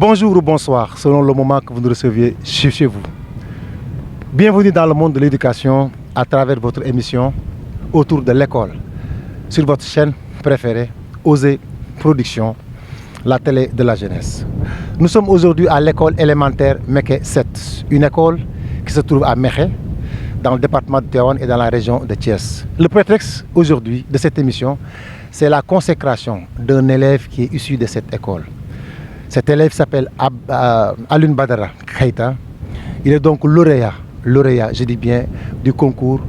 Bonjour ou bonsoir, selon le moment que vous nous receviez chez vous. Bienvenue dans le monde de l'éducation à travers votre émission autour de l'école, sur votre chaîne préférée, Osez Production, la télé de la jeunesse. Nous sommes aujourd'hui à l'école élémentaire Mékhé 7, une école qui se trouve à Mékhé, dans le département de Tivaouane et dans la région de Thiès. Le prétexte aujourd'hui de cette émission, c'est la consécration d'un élève qui est issu de cette école. Cet élève s'appelle Alioune Badara Keita. Il est donc lauréat, je dis bien, du concours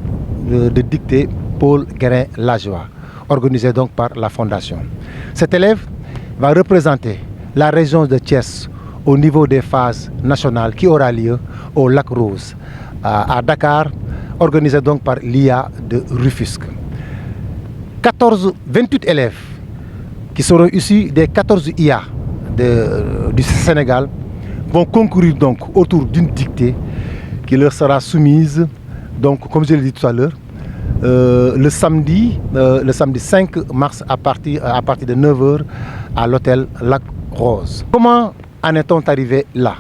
de dictée Paul Guérin-Lajoie, organisé donc par la Fondation. Cet élève va représenter la région de Thiès au niveau des phases nationales qui aura lieu au Lac Rose, à Dakar, organisé donc par l'IA de Rufisque. 28 élèves qui seront issus des 14 IA du Sénégal vont concourir donc autour d'une dictée qui leur sera soumise, donc comme je l'ai dit tout à l'heure, le samedi 5 mars à partir de 9 h à l'hôtel Lac Rose. Comment en est-on arrivé là?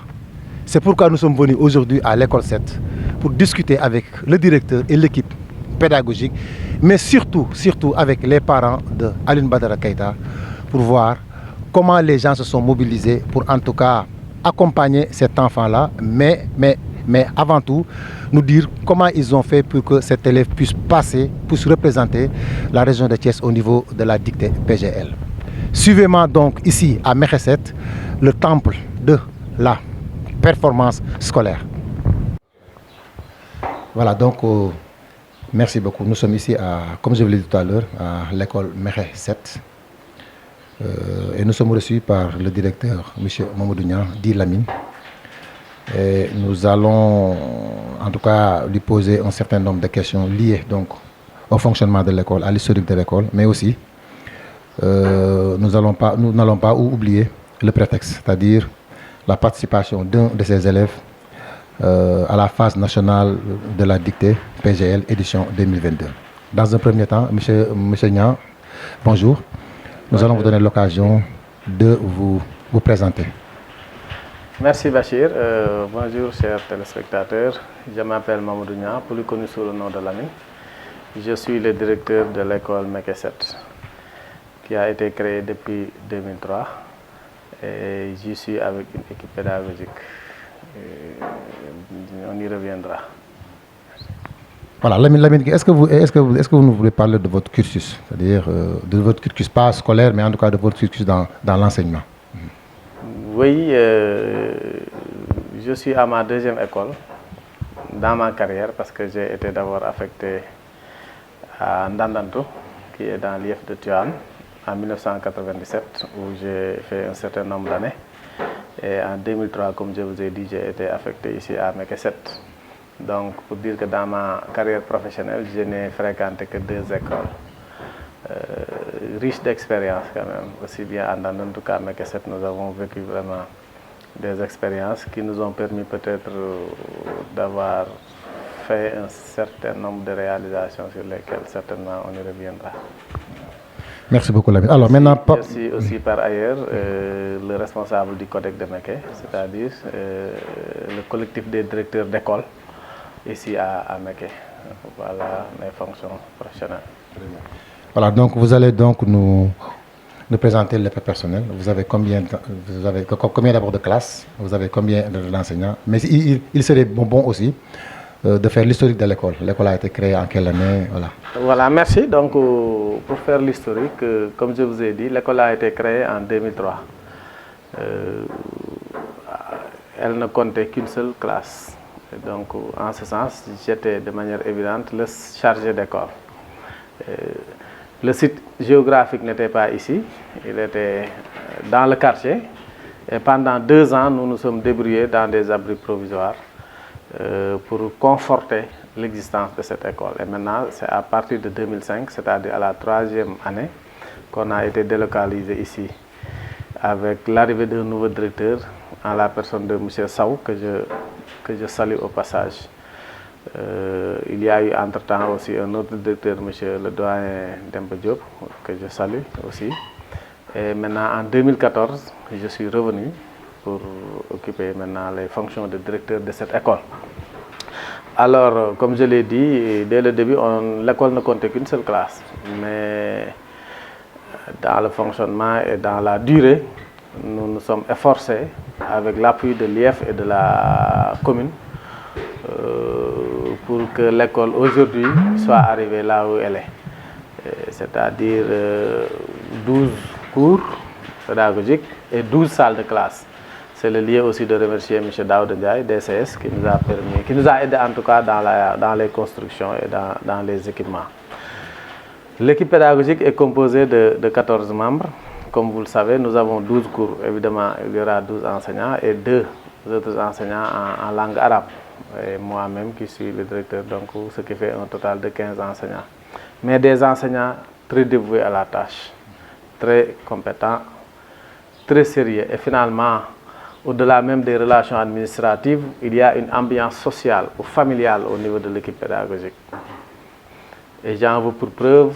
C'est pourquoi nous sommes venus aujourd'hui à l'école 7 pour discuter avec le directeur et l'équipe pédagogique, mais surtout avec les parents de Alioune Badara Keita pour voir comment les gens se sont mobilisés pour en tout cas accompagner cet enfant-là, mais avant tout, nous dire comment ils ont fait pour que cet élève puisse représenter la région de Thiès au niveau de la dictée PGL. Suivez-moi donc ici à Mékhé 7, le temple de la performance scolaire. Voilà, donc merci beaucoup. Nous sommes ici, comme je vous l'ai dit tout à l'heure, à l'école Mékhé 7. Et nous sommes reçus par le directeur, M. Mamadou Niang, dit Lamine. Et nous allons en tout cas lui poser un certain nombre de questions liées donc au fonctionnement de l'école, à l'historique de l'école, mais aussi nous n'allons pas oublier le prétexte, c'est-à-dire la participation d'un de ses élèves à la phase nationale de la dictée PGL édition 2022. Dans un premier temps, M. Niang, bonjour. Nous allons vous donner l'occasion de vous présenter. Merci Bachir. Bonjour chers téléspectateurs. Je m'appelle Mamadou Niang, plus connu sous le nom de Lamine. Je suis le directeur de l'école Mékhé 7 qui a été créée depuis 2003 et j'y suis avec une équipe pédagogique. On y reviendra. Voilà, Lamine, est-ce que vous nous voulez parler de votre cursus, c'est-à-dire de votre cursus, pas scolaire, mais en tout cas de votre cursus dans l'enseignement? Oui, je suis à ma deuxième école dans ma carrière parce que j'ai été d'abord affecté à Ndandantou, qui est dans l'IF de Tivaouane, en 1997, où j'ai fait un certain nombre d'années. Et en 2003, comme je vous ai dit, j'ai été affecté ici à Mékhé 7. Donc, pour dire que dans ma carrière professionnelle, je n'ai fréquenté que 2 écoles. Riches d'expérience quand même, aussi bien en tout cas à Mékhé 7, nous avons vécu vraiment des expériences qui nous ont permis peut-être d'avoir fait un certain nombre de réalisations sur lesquelles certainement on y reviendra. Merci beaucoup Lamine. Alors maintenant, je suis aussi par ailleurs le responsable du Codec de Mékhé, c'est-à-dire le collectif des directeurs d'école ici à Mékhé. Voilà mes fonctions professionnelles. Voilà, donc vous allez donc nous présenter le personnel. Vous avez combien d'abord de classes? Vous avez combien d'enseignants? Mais il serait bon aussi de faire l'historique de l'école. L'école a été créée en quelle année? Voilà, merci. Donc pour faire l'historique, comme je vous ai dit, l'école a été créée en 2003. Elle ne comptait qu'une seule classe. Et donc en ce sens, j'étais de manière évidente le chargé d'école. Le site géographique n'était pas ici, il était dans le quartier. Et pendant 2 ans, nous nous sommes débrouillés dans des abris provisoires pour conforter l'existence de cette école. Et maintenant, c'est à partir de 2005, c'est-à-dire à la 3e année, qu'on a été délocalisé ici, avec l'arrivée d'un nouveau directeur, en la personne de M. Saou, que je salue au passage. Il y a eu entre-temps aussi un autre directeur, M. le doyen Demba Diop, que je salue aussi. Et maintenant, en 2014, je suis revenu pour occuper maintenant les fonctions de directeur de cette école. Alors, comme je l'ai dit, dès le début, l'école ne comptait qu'une seule classe. Mais dans le fonctionnement et dans la durée, nous nous sommes efforcés, avec l'appui de l'IEF et de la commune, pour que l'école aujourd'hui soit arrivée là où elle est. C'est-à-dire 12 cours pédagogiques et 12 salles de classe. C'est le lieu aussi de remercier M. Daouda Ndiaye, DCS, qui nous a aidé en tout cas dans les constructions et dans les équipements. L'équipe pédagogique est composée de 14 membres. Comme vous le savez, nous avons 12 cours. Évidemment, il y aura 12 enseignants et 2 autres enseignants en langue arabe. Et moi-même qui suis le directeur, donc ce qui fait un total de 15 enseignants. Mais des enseignants très dévoués à la tâche, très compétents, très sérieux. Et finalement, au-delà même des relations administratives, il y a une ambiance sociale ou familiale au niveau de l'équipe pédagogique. Et j'en veux pour preuve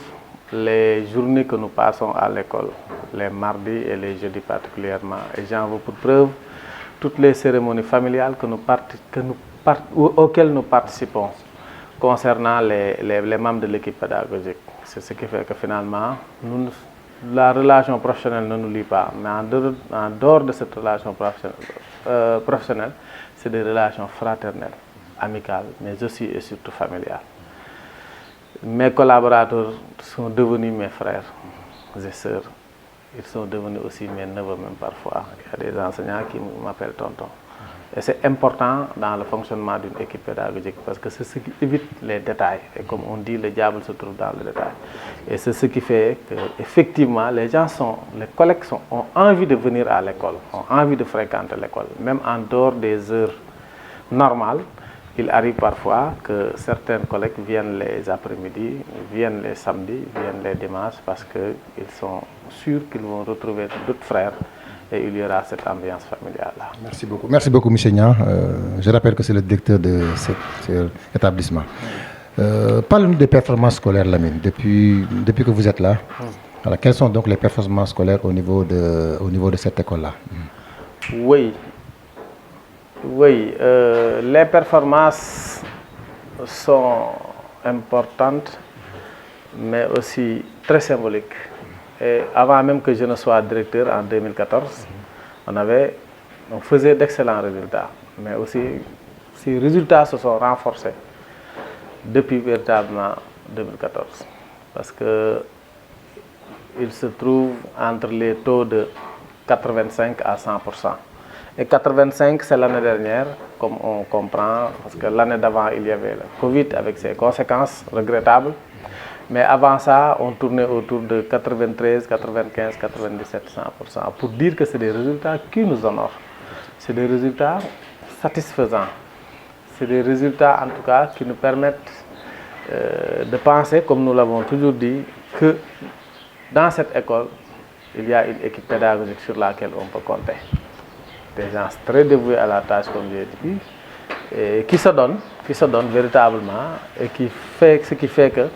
les journées que nous passons à l'école, les mardis et les jeudis particulièrement. Et j'en veux pour preuve toutes les cérémonies familiales auxquelles nous participons concernant les membres de l'équipe pédagogique. C'est ce qui fait que finalement, la relation professionnelle ne nous lie pas. Mais en dehors de cette relation professionnelle, c'est des relations fraternelles, amicales, mais aussi et surtout familiales. Mes collaborateurs sont devenus mes frères et sœurs. Ils sont devenus aussi mes neveux même parfois. Il y a des enseignants qui m'appellent tonton. Et c'est important dans le fonctionnement d'une équipe pédagogique parce que c'est ce qui évite les détails. Et comme on dit, le diable se trouve dans le détail. Et c'est ce qui fait qu'effectivement, les collègues ont envie de venir à l'école, ont envie de fréquenter l'école. Même en dehors des heures normales, il arrive parfois que certains collègues viennent les après-midi, viennent les samedis, viennent les dimanches parce qu'ils sont sûrs qu'ils vont retrouver d'autres frères et il y aura cette ambiance familiale-là. Merci beaucoup. Merci beaucoup, M. Niang. Je rappelle que c'est le directeur de cet établissement. Parlez-nous des performances scolaires, Lamine, depuis que vous êtes là. Alors, quelles sont donc les performances scolaires au niveau de cette école-là? Oui, les performances sont importantes, mais aussi très symboliques. Et avant même que je ne sois directeur en 2014, on faisait d'excellents résultats. Mais aussi, ces résultats se sont renforcés depuis véritablement 2014. Parce qu'il se trouve entre les taux de 85 à 100%. Et 85, c'est l'année dernière, comme on comprend, parce que l'année d'avant, il y avait le Covid avec ses conséquences regrettables. Mais avant ça, on tournait autour de 93, 95, 97, 100%. Pour dire que c'est des résultats qui nous honorent. C'est des résultats satisfaisants. C'est des résultats, en tout cas, qui nous permettent de penser, comme nous l'avons toujours dit, que dans cette école, il y a une équipe pédagogique sur laquelle on peut compter. Des gens très dévoués à la tâche, comme j'ai dit, et qui se donnent véritablement, et ce qui fait que,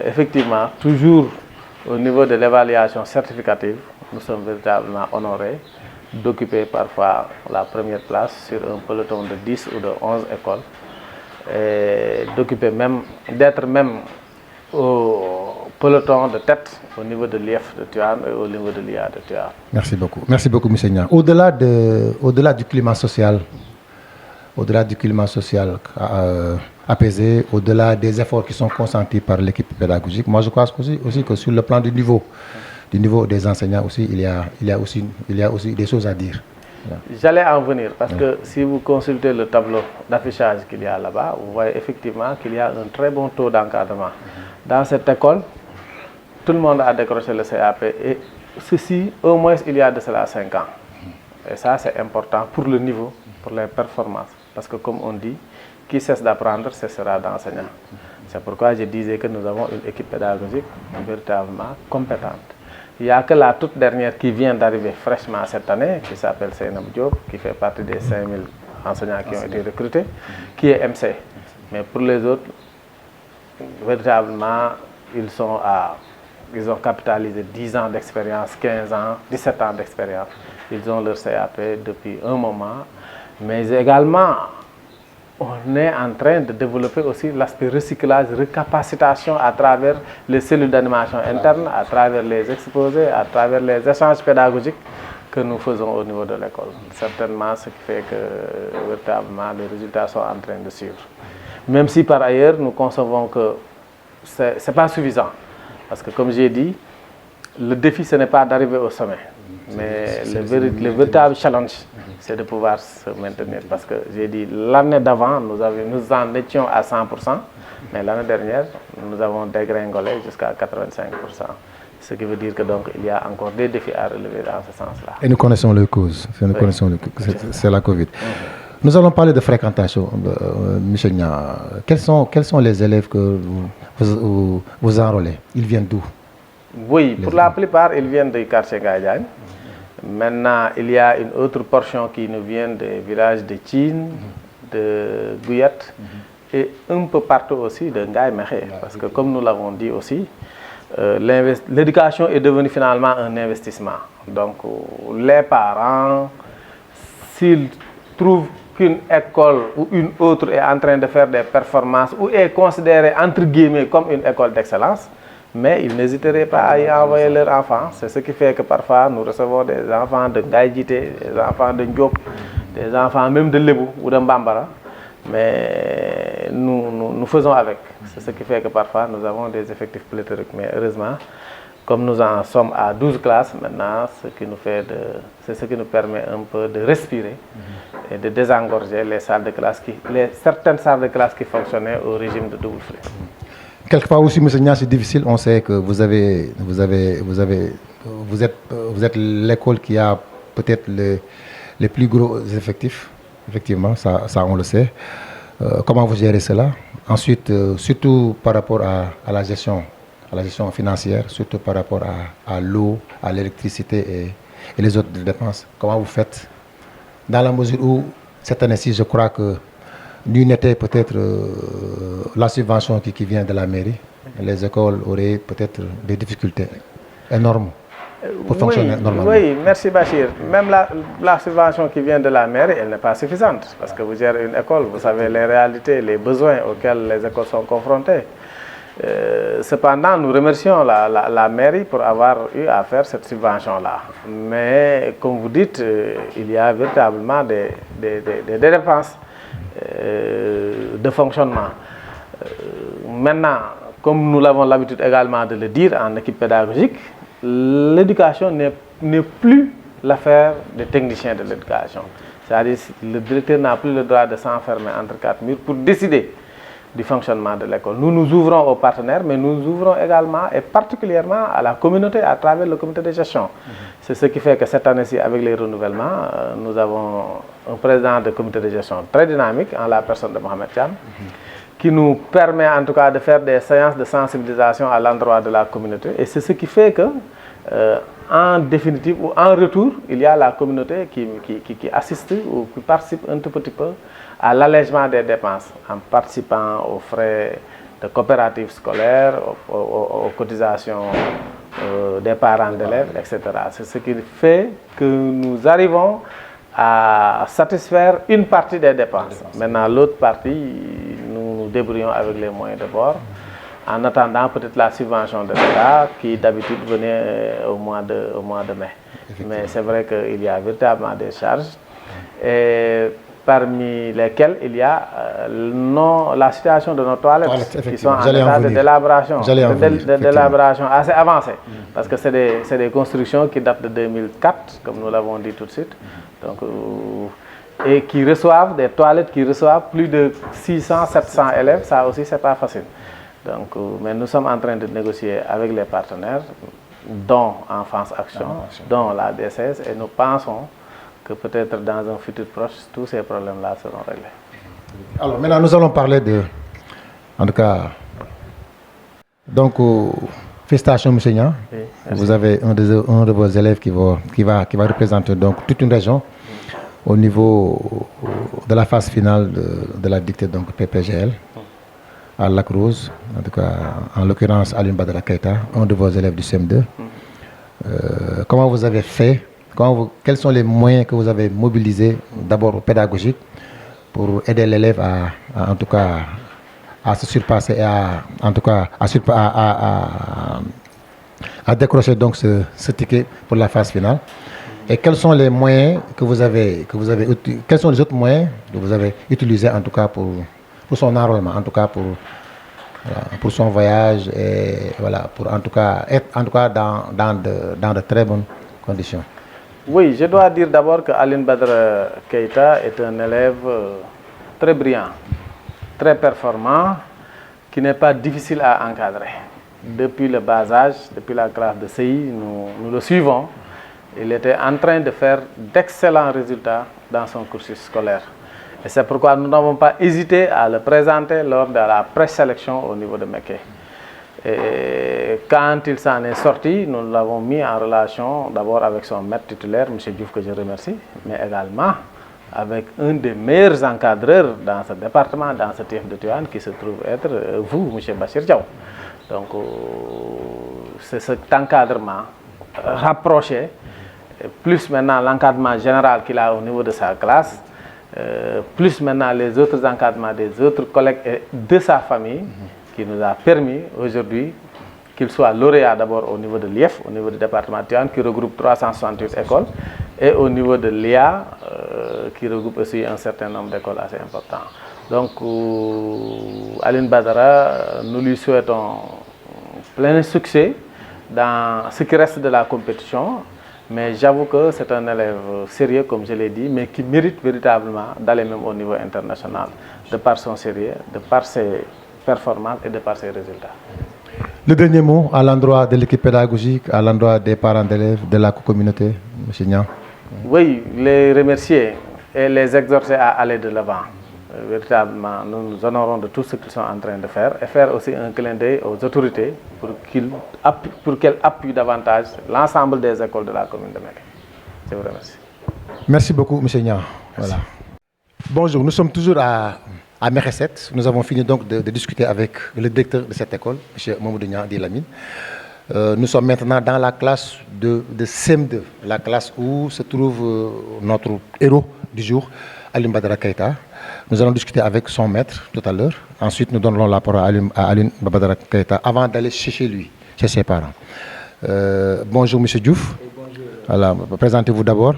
effectivement, toujours au niveau de l'évaluation certificative, nous sommes véritablement honorés d'occuper parfois la première place sur un peloton de 10 ou de 11 écoles, et d'être même au peloton de tête au niveau de l'IEF de Tuan et au niveau de l'IA de Tuan. Merci beaucoup. Merci beaucoup, M. Niang. Au-delà du climat social, apaisé, au-delà des efforts qui sont consentis par l'équipe pédagogique, moi je crois aussi que sur le plan du niveau des enseignants aussi, il y a aussi des choses à dire. J'allais en venir parce que si vous consultez le tableau d'affichage qu'il y a là-bas, vous voyez effectivement qu'il y a un très bon taux d'encadrement. Dans cette école, tout le monde a décroché le CAP et ceci, au moins, il y a de cela 5 ans. Et ça, c'est important pour le niveau, pour les performances. Parce que comme on dit, qui cesse d'apprendre cessera d'enseigner. C'est pourquoi je disais que nous avons une équipe pédagogique véritablement compétente. Il n'y a que la toute dernière qui vient d'arriver fraîchement cette année, qui s'appelle Seynab Diop, qui fait partie des 5000 enseignants qui ont été recrutés, qui est MC. Mais pour les autres, véritablement, ils sont à Ils ont capitalisé 10 ans d'expérience, 15 ans, 17 ans d'expérience. Ils ont leur CAP depuis un moment. Mais également, on est en train de développer aussi l'aspect recyclage, recapacitation à travers les cellules d'animation interne, à travers les exposés, à travers les échanges pédagogiques que nous faisons au niveau de l'école. Certainement, ce qui fait que véritablement les résultats sont en train de suivre. Même si par ailleurs, nous concevons que ce n'est pas suffisant. Parce que comme j'ai dit, le défi, ce n'est pas d'arriver au sommet. Mais le véritable challenge, c'est de pouvoir se maintenir. Parce que j'ai dit, l'année d'avant, nous en étions à 100%, mais l'année dernière, nous avons dégringolé jusqu'à 85%. Ce qui veut dire que donc il y a encore des défis à relever dans ce sens-là. Et nous connaissons les causes. C'est la Covid. Nous allons parler de fréquentation, M. Nia. Quels sont les élèves que vous enrôlez? Ils viennent d'où? Oui, pour la plupart, ils viennent du quartier Gaïdiagne. Maintenant, il y a une autre portion qui nous vient des villages de Tchine, de Guyat, et un peu partout aussi de Ngaï Mekhe. Parce que comme nous l'avons dit aussi, l'éducation est devenue finalement un investissement. Donc, les parents, s'ils trouvent qu'une école ou une autre est en train de faire des performances ou est considérée entre guillemets comme une école d'excellence, mais ils n'hésiteraient pas à y envoyer leurs enfants. C'est ce qui fait que parfois nous recevons des enfants de Gaïdjité, des enfants de Ndiop, des enfants même de Lebou ou de Mbambara. Mais nous faisons avec. C'est ce qui fait que parfois nous avons des effectifs pléthoriques. Mais heureusement, comme nous en sommes à 12 classes maintenant, c'est ce qui nous permet un peu de respirer et de désengorger les salles de classe, certaines salles de classe qui fonctionnaient au régime de double flux. Quelque part aussi, M. Nia, c'est difficile. On sait que vous êtes l'école qui a peut-être les plus gros effectifs. Effectivement, ça on le sait. Comment vous gérez cela? Ensuite, surtout par rapport à la gestion financière, surtout par rapport à l'eau, à l'électricité et les autres dépenses. Comment vous faites? Dans la mesure où, cette année-ci, je crois que nul n'était peut-être la subvention qui vient de la mairie. Les écoles auraient peut-être des difficultés énormes pour fonctionner normalement. Oui, merci Bachir. Même la subvention qui vient de la mairie, elle n'est pas suffisante. Parce que vous gérez une école, vous savez les réalités, les besoins auxquels les écoles sont confrontées. Cependant, nous remercions la mairie pour avoir eu à faire cette subvention-là. Mais comme vous dites, il y a véritablement des dépenses de fonctionnement. Maintenant, comme nous l'avons l'habitude également de le dire en équipe pédagogique, l'éducation n'est plus l'affaire des techniciens de l'éducation. C'est-à-dire que le directeur n'a plus le droit de s'enfermer entre quatre murs pour décider du fonctionnement de l'école. Nous nous ouvrons aux partenaires, mais nous nous ouvrons également et particulièrement à la communauté à travers le comité de gestion. C'est ce qui fait que cette année-ci, avec les renouvellements, nous avons un président de comité de gestion très dynamique en la personne de Mohamed Thiam, qui nous permet en tout cas de faire des séances de sensibilisation à l'endroit de la communauté. Et c'est ce qui fait que, en définitive ou en retour, il y a la communauté qui assiste ou qui participe un tout petit peu à l'allègement des dépenses en participant aux frais de coopératives scolaires, aux cotisations des parents d'élèves, etc. C'est ce qui fait que nous arrivons à satisfaire une partie des dépenses. Maintenant, l'autre partie, nous nous débrouillons avec les moyens de bord, en attendant peut-être la subvention de l'État qui d'habitude venait au mois de mai. Mais c'est vrai qu'il y a véritablement des charges, et parmi lesquelles il y a la situation de nos toilettes qui sont en état de d'élaboration assez avancée. Parce que c'est des constructions qui datent de 2004, comme nous l'avons dit tout de suite. Donc, et qui reçoivent des toilettes qui reçoivent plus de 600-700 élèves, ça aussi c'est pas facile. Donc, mais nous sommes en train de négocier avec les partenaires, dont Enfance Action, dont la DSS, et nous pensons que peut-être dans un futur proche, tous ces problèmes-là seront réglés. Alors maintenant, nous allons parler en tout cas, donc, félicitations, M. Nia. Oui, vous avez un de vos élèves qui va représenter donc toute une région au niveau de la phase finale de la dictée, donc PPGL. à Lac Rose, en tout cas, en l'occurrence Alioune Badara Keita, un de vos élèves du CM2. Comment vous avez fait, quels sont les moyens que vous avez mobilisés, d'abord pédagogiques, pour aider l'élève en tout cas, à se surpasser et en tout cas, à décrocher donc ce ticket pour la phase finale. Et quels sont les moyens quels sont les autres moyens que vous avez utilisés en tout cas pour son enrôlement, en tout cas pour son voyage et voilà, pour en tout cas être dans de très bonnes conditions. Oui, je dois dire d'abord que Alioune Badara Keita est un élève très brillant, très performant, qui n'est pas difficile à encadrer. Depuis le bas âge, depuis la classe de CI, nous le suivons. Il était en train de faire d'excellents résultats dans son cursus scolaire. Et c'est pourquoi nous n'avons pas hésité à le présenter lors de la présélection au niveau de Mékhé. Et quand il s'en est sorti, nous l'avons mis en relation d'abord avec son maître titulaire, M. Diouf, que je remercie, mais également avec un des meilleurs encadreurs dans ce département, dans ce TF de Tivaouane, qui se trouve être vous, M. Bachir Diaw. Donc, c'est cet encadrement rapproché, plus maintenant l'encadrement général qu'il a au niveau de sa classe, plus maintenant les autres encadrements des autres collègues et de sa famille, qui nous a permis aujourd'hui qu'il soit lauréat d'abord au niveau de l'IEF, au niveau du département de Tivaouane, qui regroupe 368 écoles, et au niveau de l'IA, qui regroupe aussi un certain nombre d'écoles assez importantes. Donc, Alioune Badara, nous lui souhaitons plein succès dans ce qui reste de la compétition, mais j'avoue que c'est un élève sérieux, comme je l'ai dit, mais qui mérite véritablement d'aller même au niveau international, de par son sérieux, de par ses performances et de par ses résultats. Le dernier mot à l'endroit de l'équipe pédagogique, à l'endroit des parents d'élèves, de la communauté, M. Niang. Oui, les remercier et les exhorter à aller de l'avant. Véritablement, nous nous honorons de tout ce qu'ils sont en train de faire et faire aussi un clin d'œil aux autorités pour qu'elles appuient davantage l'ensemble des écoles de la commune de Mékhé. Je vous remercie. Merci beaucoup, M. Niang. Voilà. Bonjour, nous sommes toujours à Mékhé 7. Nous avons fini donc de discuter avec le directeur de cette école, M. Mamadou Niang Lamine. Nous sommes maintenant dans la classe de CM2, la classe où se trouve notre héros du jour, Alioune Badara Keita. Nous allons discuter avec son maître tout à l'heure. Ensuite, nous donnerons la parole à Alioune Badara Keita avant d'aller chez lui, chez ses parents. Bonjour, M. Diouf. Bonjour. Voilà, présentez-vous d'abord.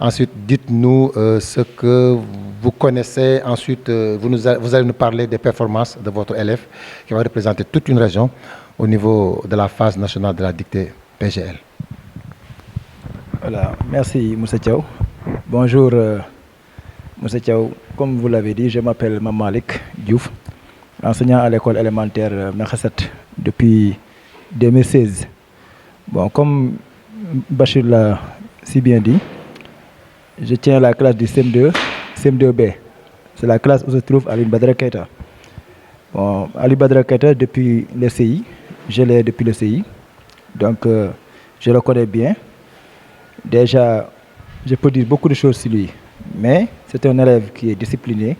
Ensuite, dites-nous ce que vous connaissez. Ensuite, vous allez nous parler des performances de votre élève qui va représenter toute une région au niveau de la phase nationale de la dictée PGL. Voilà, merci Moussa Thiaw. Bonjour Moussa Thiaw. Comme vous l'avez dit, je m'appelle Mamalik Diouf, enseignant à l'école élémentaire Mékhé 7 depuis 2016. Bon, comme Bachir l'a si bien dit, je tiens la classe du CM2, CM2B. C'est la classe où se trouve Alioune Badara Keita. Bon, Alioune Badara Keita depuis le CI, je l'ai depuis le CI, donc je le connais bien. Déjà, je peux dire beaucoup de choses sur lui, mais c'est un élève qui est discipliné,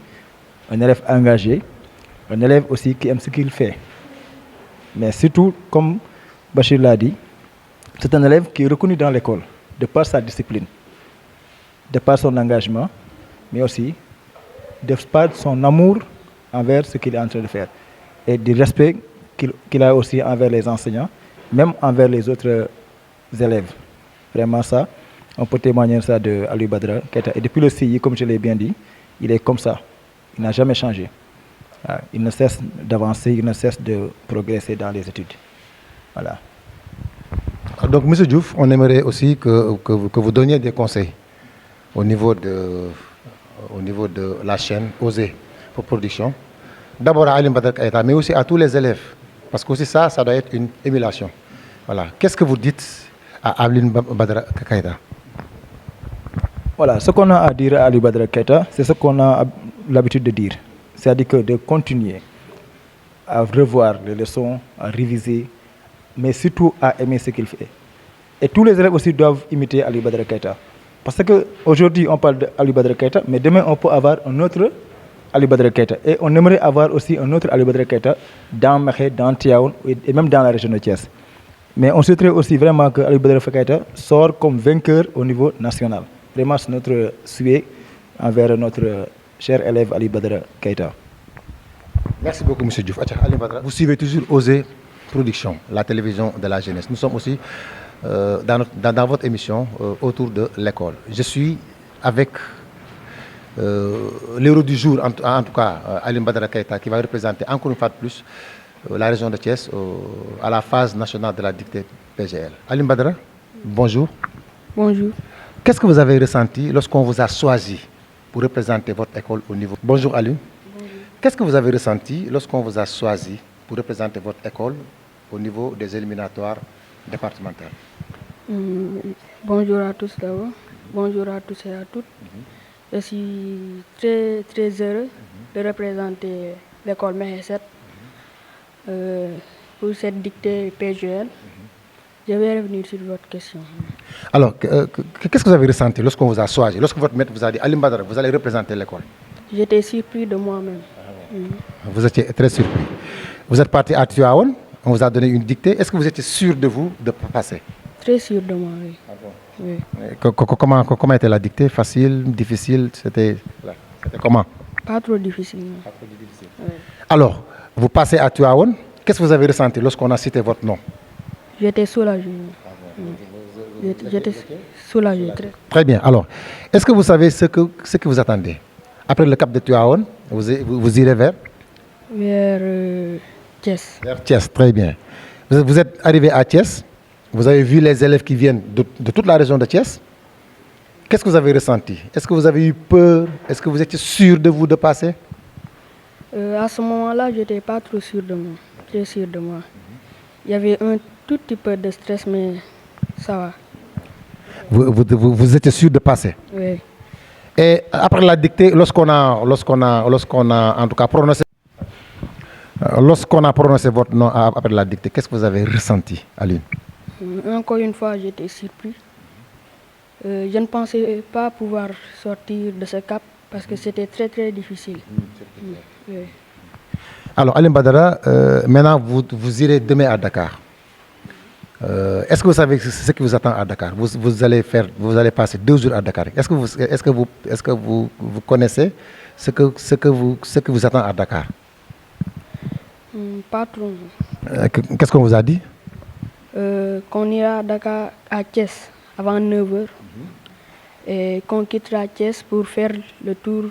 un élève engagé, un élève aussi qui aime ce qu'il fait. Mais surtout, comme Bachir l'a dit, c'est un élève qui est reconnu dans l'école de par sa discipline, de par son engagement, mais aussi de par son amour envers ce qu'il est en train de faire et du respect qu'il a aussi envers les enseignants, même envers les autres élèves. Vraiment ça, on peut témoigner ça de Alioune Badara Keita. Et depuis le CI, comme je l'ai bien dit, il est comme ça. Il n'a jamais changé. Il ne cesse d'avancer, il ne cesse de progresser dans les études. Voilà. Donc, M. Diouf, on aimerait aussi que vous donniez des conseils au niveau de la chaîne OSE pour production. D'abord à Alioune Badara Keita, mais aussi à tous les élèves. Parce que aussi ça doit être une émulation. Voilà. Qu'est-ce que vous dites à Alioune Badara Keita? Voilà, ce qu'on a à dire à Alioune Badara Keita, c'est ce qu'on a l'habitude de dire. C'est-à-dire que de continuer à revoir les leçons, à réviser, mais surtout à aimer ce qu'il fait. Et tous les élèves aussi doivent imiter Alioune Badara Keita. Parce qu'aujourd'hui, on parle d'Alioune Badara Keita, mais demain, on peut avoir un autre Ali Badara Keita. Et on aimerait avoir aussi un autre Ali Badara Keita dans Mekhe, dans Tiaoun et même dans la région de Thiès. Mais on souhaiterait aussi vraiment que Ali Badara Keita sorte comme vainqueur au niveau national. Vraiment, c'est notre souhait envers notre cher élève Ali Badara Keita. Merci beaucoup, M. Diouf. Ali Badara, vous suivez toujours Oser Production, la télévision de la jeunesse. Nous sommes aussi dans votre émission autour de l'école. Je suis avec l'héros du jour, en tout cas, Ali Badara Keita, qui va représenter encore une fois de plus la région de Thiès à la phase nationale de la dictée PGL. Ali Badara, bonjour. Bonjour. Qu'est-ce que vous avez ressenti lorsqu'on vous a choisi pour représenter votre école au niveau... Bonjour Ali. Bonjour. Qu'est-ce que vous avez ressenti lorsqu'on vous a choisi pour représenter votre école au niveau des éliminatoires départementales? Bonjour à tous d'abord. Bonjour à tous et à toutes. Je suis très, très heureux de représenter l'école Mekhe 7 pour cette dictée PGL. Je vais revenir sur votre question. Alors, qu'est-ce que vous avez ressenti lorsqu'on vous a choisi, lorsque votre maître vous a dit Ali Badara, vous allez représenter l'école? J'étais surpris de moi-même. Vous étiez très surpris. Vous êtes parti à Tivaouane, on vous a donné une dictée. Est-ce que vous étiez sûr de vous de passer? Très sûr de moi, oui. Oui. Comment était la dictée? Facile, difficile? C'était comment? Pas trop difficile. Non. Pas trop difficile. Oui. Alors, vous passez à Tivaouane. Qu'est-ce que vous avez ressenti lorsqu'on a cité votre nom? J'étais soulagé. J'étais soulagé. Très bien. Alors, est-ce que vous savez ce que vous attendez? Après le cap de Tivaouane, vous irez vers? Vers Thiès. Vers Thiès, très bien. Vous êtes arrivé à Thiès. Vous avez vu les élèves qui viennent de toute la région de Thiès. Qu'est-ce que vous avez ressenti? Est-ce que vous avez eu peur? Est-ce que vous étiez sûr de vous de passer? À ce moment-là, je n'étais pas trop sûr de moi. Très sûr de moi. Il y avait un tout petit peu de stress, mais ça va. Vous étiez sûr de passer? Oui. Et après la dictée, lorsqu'on a en tout cas prononcé votre nom après la dictée, qu'est-ce que vous avez ressenti, Aline? Encore une fois, j'étais surpris. Je ne pensais pas pouvoir sortir de ce cap parce que c'était très très difficile. Oui. Alors, Ali Badara, maintenant vous irez demain à Dakar. Est-ce que vous savez ce qui vous attend à Dakar? Vous allez passer 2 jours à Dakar. Est-ce que vous connaissez ce que vous attend à Dakar? Pas trop. Qu'est-ce qu'on vous a dit? Qu'on ira à Dakar à Thiès avant 9h et qu'on quittera Thiès pour faire le tour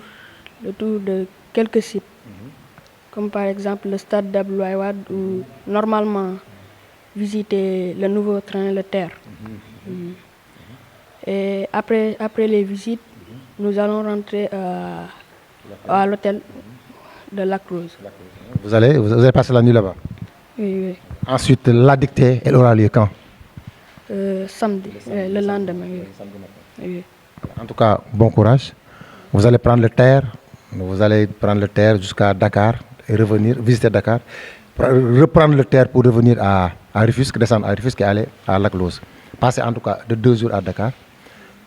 de quelques sites. Comme par exemple le stade d'Abdoulaye Wade ou normalement visiter le nouveau train Le Terre. Et après les visites, nous allons rentrer à l'hôtel de Lac Rose. Vous allez passer la nuit là-bas? Oui. Ensuite, la dictée, elle aura lieu quand? Samedi, le lendemain. Oui. En tout cas, bon courage. Vous allez prendre le terre jusqu'à Dakar et revenir, visiter Dakar, reprendre le terre pour revenir à Rufisque, descendre à Rufisque et aller à Lac Rose. Passer en tout cas de 2 jours à Dakar.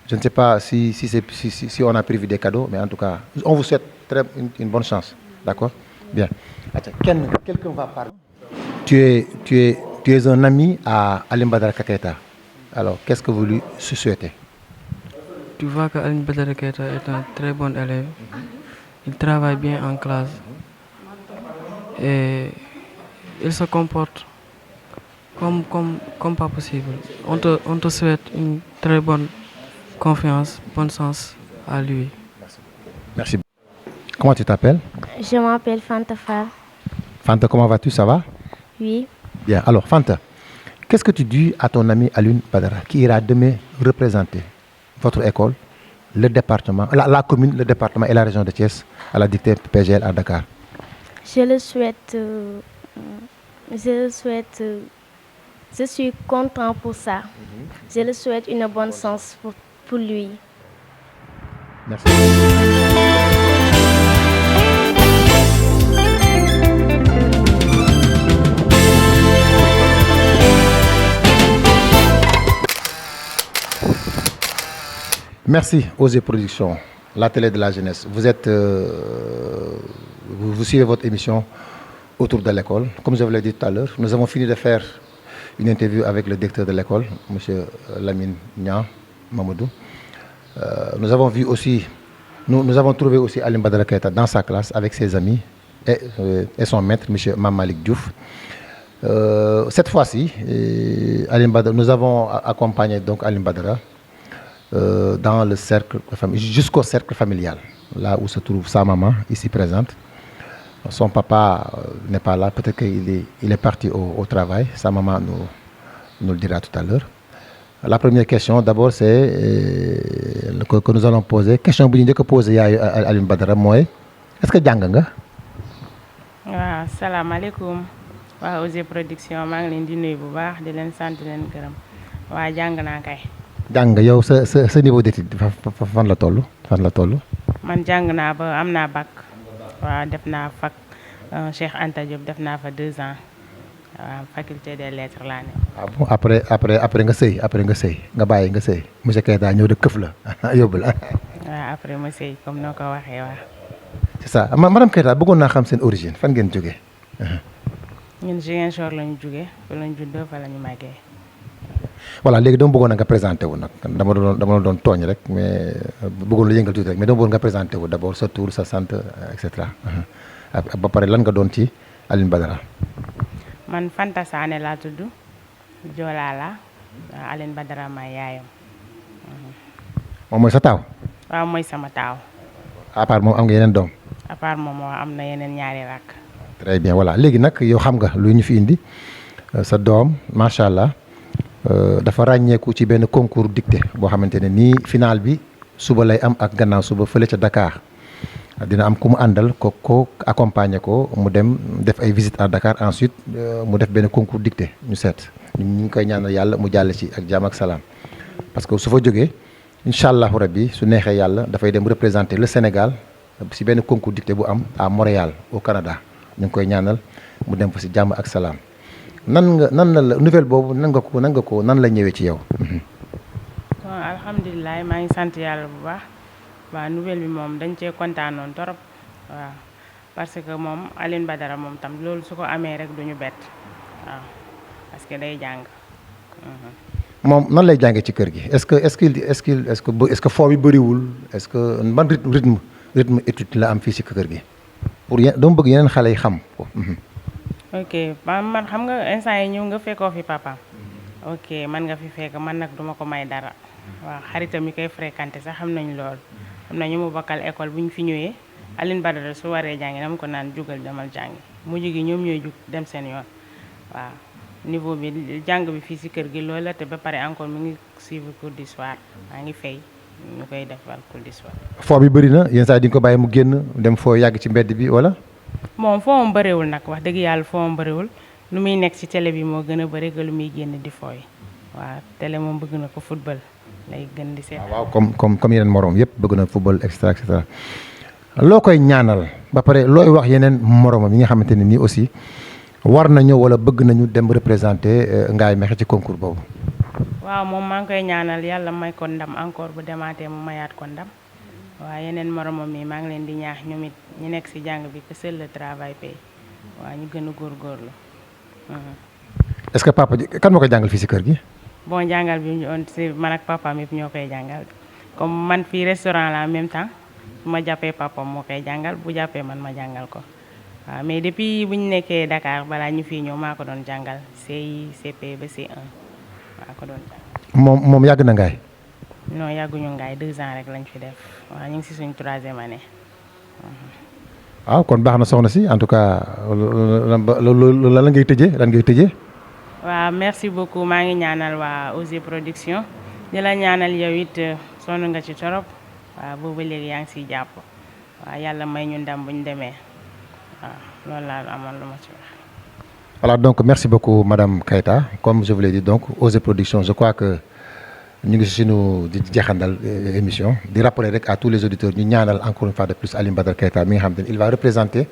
Je ne sais pas si on a prévu des cadeaux, mais en tout cas, on vous souhaite une bonne chance. D'accord? Bien. Quelqu'un va parler. Tu es un ami à Ali Badara Keita. Alors, qu'est-ce que vous lui souhaitez? Tu vois que Ali Badara Keita est un très bon élève. Il travaille bien en classe. Et il se comporte comme pas possible. On te souhaite une très bonne confiance, bonne chance à lui. Merci. Comment tu t'appelles? Je m'appelle Fanta Fall. Fanta, comment vas-tu? Ça va? Oui. Bien. Alors, Fanta, qu'est-ce que tu dis à ton ami Ali Badara qui ira demain représenter votre école, le département, la commune, le département et la région de Thiès à la dictée PGL à Dakar? Je suis content pour ça. Je le souhaite une bonne chance pour lui. Merci. Merci Oser Production, la télé de la jeunesse. Vous suivez votre émission autour de l'école. Comme je vous l'ai dit tout à l'heure, nous avons fini de faire une interview avec le directeur de l'école, M. Lamine Niang Mamadou. Nous avons trouvé aussi Aline Badara Keita dans sa classe avec ses amis et son maître, M. Mamalik Diouf. Cette fois-ci, nous avons accompagné donc Aline Badara dans le cercle jusqu'au cercle familial, là où se trouve sa maman, ici présente. Son papa n'est pas là, peut-être qu'il est parti au travail. Sa maman nous le dira tout à l'heure. La première question, d'abord, c'est que nous allons poser. Question que nous poser à Aline Badara, est-ce que jàng nga? waaw salaamaaleykum waa OSE production maa ngi leen di nuyu bu baax di leen sant di leen gërëm waa jàng naa kay. jàng yow sa niveau d'étude fan la toll man jàng naa ba am naa bac waaw def naa fac Cheikh Anta Diop def naa fa 2 ans waaw faculté des lettres laa ne. ah bon après nga sëy nga bàyyi nga sëy monsieur Keita ñëw de këf la yóbbu la. waaw après ma sëy comme noo ko waxee waaw. c'est ça madame Keita bëggoon naa xam seen origine fan ngeen jógee. ñun Ziguinchor lañu jógee fa lañu juddoo fa lañu màggee. voilà léegi dama bëggoon nga présenté wu nag dama doon tooñ rek mais bëggoon la yëngal tuuti rek mais dama bëggoon nga présenté wu d'abord sa tour sa sant et cetera ba pare lan nga doon ci Aline Badara. man Fanta Sané laa tudd Joolaa la Aline Badara ma yaayam. moom mooy sa taaw. waaw mooy sama taaw. à part moom am nga yeneen doom. à part moom am na yeneen ñaari rakk. très bien voilà léegi nag yow xam nga lu ñu fi indi sa doom macha allah dafa ràññeeku ci benn concours dictée boo xamante ne nii final bi suba lay am ak gannaaw suba fële ca Dakar dina am ku mu àndal ko accompagner ko mu dem def ay visite à Dakar ensuite mu def benn concours dictée ñu seet ñu ngi koy ñaanal yàlla mu jàll ci ak jàmm ak salaam parce que su fa jógee incha allahu rabbi su neexee yàlla dafay dem représenter le Sénégal si benn concours dictée bu am à Montréal au Canada ñu ngi koy ñaanal mu dem fa si jàmm ak salaam nan la nouvelle boobu nan la ñëwee ci yow. bon alhamdulilah maa ngi sant yàlla bu baax waaw nouvelle bi moom dañ cee kontaanoon torop waaw parce que moom Aline Badara moom tam loolu su ko amee rek duñu bett waaw parce que day jàng. moom nan lay jàngee ci kër gi est-ce que foo bi bëriwul est-ce que ban rythme étude la am fii si kër gi pour dama bëgg yeneen xale yi xam ko. ok man xam nga instant yi ñëw nga fekkoo fi papa ok man nga fi fekk man nag duma ko may dara waaw xaritam yi koy fréquenté sax xam nañ loolu xam na ñu mu bokkal école bu ñu fi ñëwee Aline Badara su waree jàngi dama ko naan jugal demal jàngi mujj gi ñoom ñooy jug dem seen yoon waaw niveau bi jàng bi fii si kër gi loolu la te ba pare encore mu ngi suivre cours du soir maa ngi fay ñu koy defal cours du soir. foo bi bëri na yenn saa yi di nga ko bàyyi mu génn dem foo yàgg ci mbedd bi wala. moom foo am bëriwul nag wax dëgg yàlla foo am bëriwul lu muy nekk ci télé bi moo gën a bëri que lu muy génn di fooy waaw télé moom bëgg na ko football lay gën di seet. waaw comme yeneen moroom yëpp bëgg na football et cetera loo koy ñaanal ba pare looy wax yeneen moroomam yi nga xamante ne nii aussi war nañu wala bëgg nañu dem représenter Ngaye Mékhé ci concours boobu. waaw moom maa ngi koy ñaanal yàlla may ko ndam encore bu demaatee mu mayaat ko ndam. waaw yeneen moromam yi maa ngi leen di ñaax ñoom it ñu nekk ci jàng bi que seul le travail paye waaw ñu gën a góorgóorlu. est-ce que papa kan moo koy jàngal fii ci kër gi. bon jàngal bi ci man ak papaam yëpp ñoo koy jàngal comme man fii restaurant la en même temps bu ma jàppee papaam moo koy jàngal bu jàppee man ma jàngal ko waaw mais depuis bu ñu nekkee Dakar balaa ñu fii ñëw maa ko doon jàngal CI CP ba C1 maa ko doon jàngal. moom yàgg na Ngaye. non yàgguñu Ngaye 2 ans rek lañ fi def waaw ñu ngi ci suñu 3e année. waaw kon baax na soxna si en tout cas lan ngay tëjee. waaw merci beaucoup maa ngi ñaanal waa OSE production di la ñaanal yow it sonn nga ci torop waaw boobu léegi yaa ngi ciy jàpp waaw yàlla may ñu ndam bu ñu demee waaw loolu laa amoon lu ma ci wax. voilà donc merci beaucoup madame Keita comme je vous l'ai dit donc OSE production je crois que. ñu ngi si suñu di jeexandal émission di rappeler rek à tous les auditeurs ñu ñaanal encore une fois de plus Aline Badara Keita mi nga xam ne il va représenter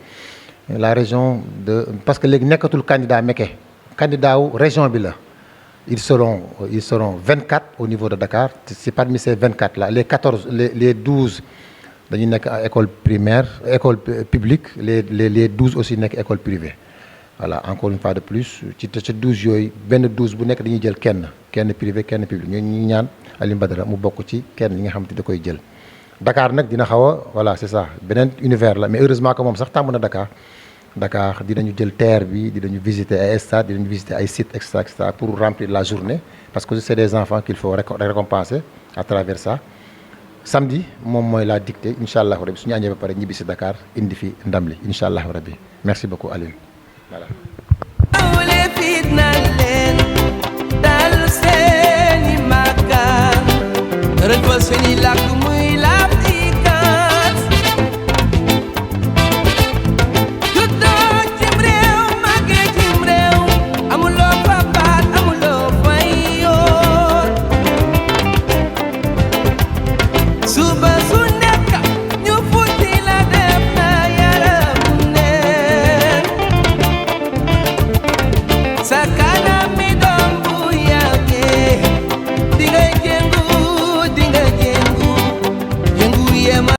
la région de parce que léegi nekkatul candidat Mékhé candidat wu région bi la ils seront 24 au niveau de Dakar c'est parmi ces 24 là les 12 dañu nekk à école primaire école publique les 12 aussi nekk école privée voilà encore une fois de plus ci 12 yooyu benn 12 bu nekk dañuy jël kenn privé kenn public ñu ñaan Alioune Badara mu bokk ci kenn yi nga xam te da koy jël Dakar nag dina xaw a voilà c'est ça beneen univers la mais heureusement que moom sax tàmm na Dakar dinañu jël terre bi dinañu visiter ay stades dinañu visiter ay sites et cetera pour remplir la journée parce que c'est des enfants qu'il faut récompenser à travers ça samedi moom mooy la dictée incha allah rabi suñu añee ba pare ñibbi si Dakar indi fi ndam li incha allah rabi merci beaucoup Alioune voilà. dal seeni màkkaan rëdd fa seeni làkk